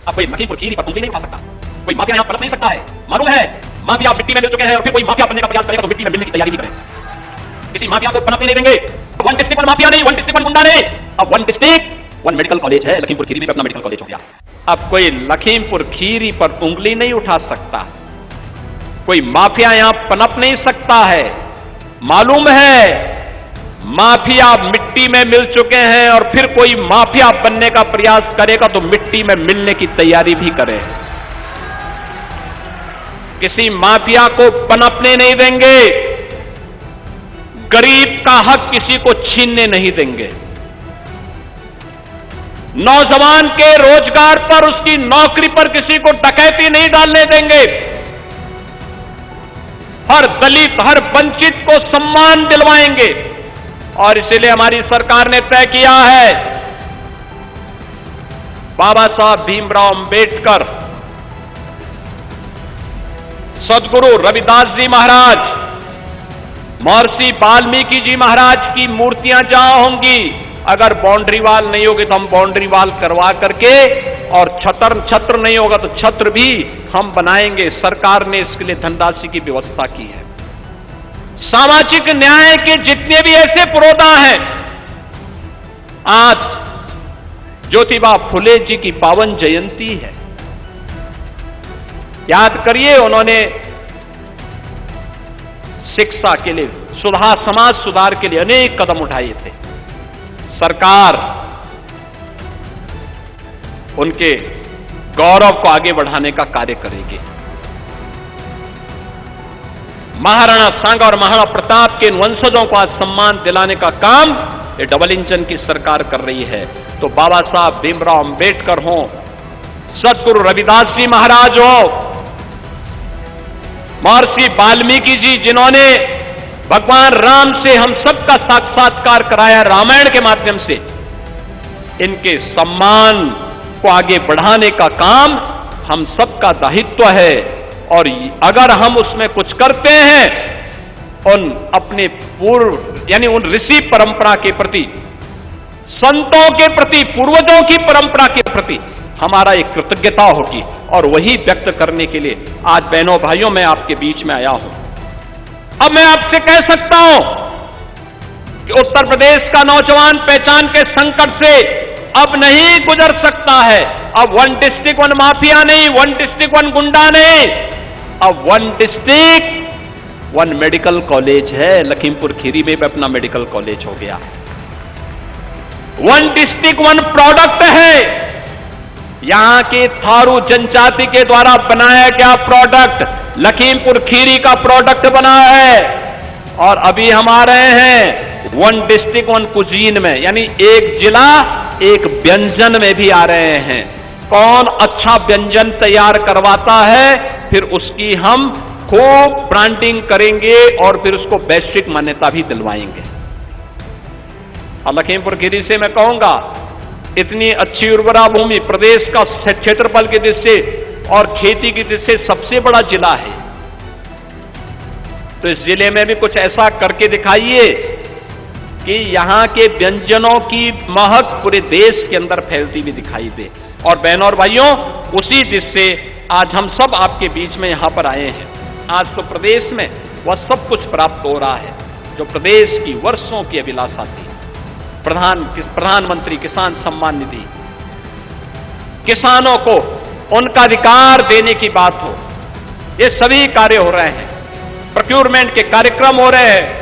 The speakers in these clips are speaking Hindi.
अब कोई लखीमपुर खीरी पर उंगली नहीं उठा सकता, कोई माफिया यहां पनप नहीं सकता है। मालूम है माफिया मिट्टी में मिल चुके हैं और फिर कोई माफिया बनने का प्रयास करेगा तो मिट्टी में मिलने की तैयारी भी करें। किसी माफिया को पनप नहीं देंगे। वन डिस्ट्रिक्ट वन माफिया नहीं, वन डिस्ट्रिक्ट वन गुंडा नहीं, अब one district one medical college है। लखीमपुर खीरी में अपना मेडिकल कॉलेज हो गया। अब कोई लखीमपुर खीरी पर उंगली नहीं उठा सकता, कोई माफिया यहां पनप नहीं सकता है। मालूम है माफिया मिट्टी में मिल चुके हैं और फिर कोई माफिया बनने का प्रयास करेगा तो मिट्टी में मिलने की तैयारी भी करे। किसी माफिया को पनपने नहीं देंगे, गरीब का हक किसी को छीनने नहीं देंगे, नौजवान के रोजगार पर, उसकी नौकरी पर किसी को डकैती नहीं डालने देंगे, हर दलित हर वंचित को सम्मान दिलवाएंगे। और इसीलिए हमारी सरकार ने तय किया है बाबा साहब भीमराव अंबेडकर, सदगुरु रविदास जी महाराज, महर्षि वाल्मीकि जी महाराज की मूर्तियां जहां होंगी, अगर बाउंड्री वाल नहीं होगी तो हम बाउंड्री वाल करवा करके, और छत्र नहीं होगा तो छत्र भी हम बनाएंगे। सरकार ने इसके लिए धनराशि की व्यवस्था की है। सामाजिक न्याय के जितने भी ऐसे पुरोधा हैं, आज ज्योतिबा फुले जी की पावन जयंती है। याद करिए उन्होंने शिक्षा के लिए, समाज सुधार के लिए अनेक कदम उठाए थे। सरकार उनके गौरव को आगे बढ़ाने का कार्य करेगी। महाराणा सांगा और महाराणा प्रताप के वंशजों को आज सम्मान दिलाने का काम ये डबल इंजन की सरकार कर रही है। तो बाबा साहब भीमराव अंबेडकर हो, सदगुरु रविदास जी महाराज हो, महर्षि वाल्मीकि जी जिन्होंने भगवान राम से हम सबका साक्षात्कार कराया रामायण के माध्यम से, इनके सम्मान को आगे बढ़ाने का काम हम सबका दायित्व है। और अगर हम उसमें कुछ करते हैं, उन अपने पूर्व यानी उन ऋषि परंपरा के प्रति, संतों के प्रति, पूर्वजों की परंपरा के प्रति हमारा एक कृतज्ञता होगी, और वही व्यक्त करने के लिए आज बहनों भाइयों मैं आपके बीच में आया हूं। अब मैं आपसे कह सकता हूं कि उत्तर प्रदेश का नौजवान पहचान के संकट से अब नहीं गुजर सकता है। अब वन डिस्ट्रिक्ट वन माफिया नहीं, वन डिस्ट्रिक्ट वन गुंडा नहीं, अब one district one medical college है। लखीमपुर खीरी में भी अपना मेडिकल कॉलेज हो गया। वन डिस्ट्रिक्ट वन प्रोडक्ट है। यहां के थारू जनजाति के द्वारा बनाया गया प्रोडक्ट लखीमपुर खीरी का प्रोडक्ट बना है। और अभी हम आ रहे हैं वन डिस्ट्रिक्ट वन कुजीन में, यानी एक जिला एक व्यंजन में भी आ रहे हैं। कौन अच्छा व्यंजन तैयार करवाता है, फिर उसकी हम खूब ब्रांडिंग करेंगे और फिर उसको वैश्विक मान्यता भी दिलवाएंगे। और लखीमपुर खीरी से मैं कहूंगा, इतनी अच्छी उर्वरा भूमि, प्रदेश का क्षेत्रफल की दृष्टि से और खेती की दृष्टि से सबसे बड़ा जिला है। तो इस जिले में भी कुछ ऐसा करके दिखाइए कि यहां के व्यंजनों की महक पूरे देश के अंदर फैलती हुई दिखाई दे। और बहनों और भाइयों, उसी दृष्टि से आज हम सब आपके बीच में यहां पर आए हैं। आज तो प्रदेश में वह सब कुछ प्राप्त हो रहा है जो प्रदेश की वर्षों की अभिलाषा थी। प्रधानमंत्री किसान सम्मान निधि, किसानों को उनका अधिकार देने की बात हो, ये सभी कार्य हो रहे हैं। प्रोक्योरमेंट के कार्यक्रम हो रहे हैं।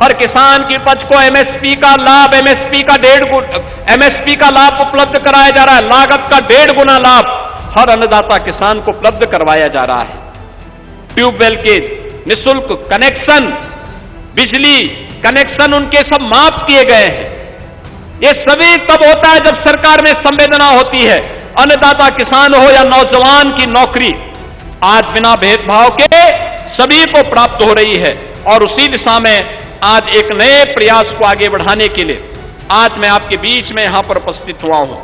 हर किसान की उपज को एमएसपी का लाभ, एमएसपी का लाभ उपलब्ध कराया जा रहा है। लागत का 1.5 गुना लाभ हर अन्नदाता किसान को उपलब्ध करवाया जा रहा है। ट्यूबवेल के निःशुल्क कनेक्शन, बिजली कनेक्शन उनके सब माफ किए गए हैं। ये सभी तब होता है जब सरकार में संवेदना होती है। अन्नदाता किसान हो या नौजवान की नौकरी आज बिना भेदभाव के सभी को प्राप्त हो रही है। और उसी दिशा में आज एक नए प्रयास को आगे बढ़ाने के लिए आज मैं आपके बीच में यहां पर उपस्थित हुआ हूं।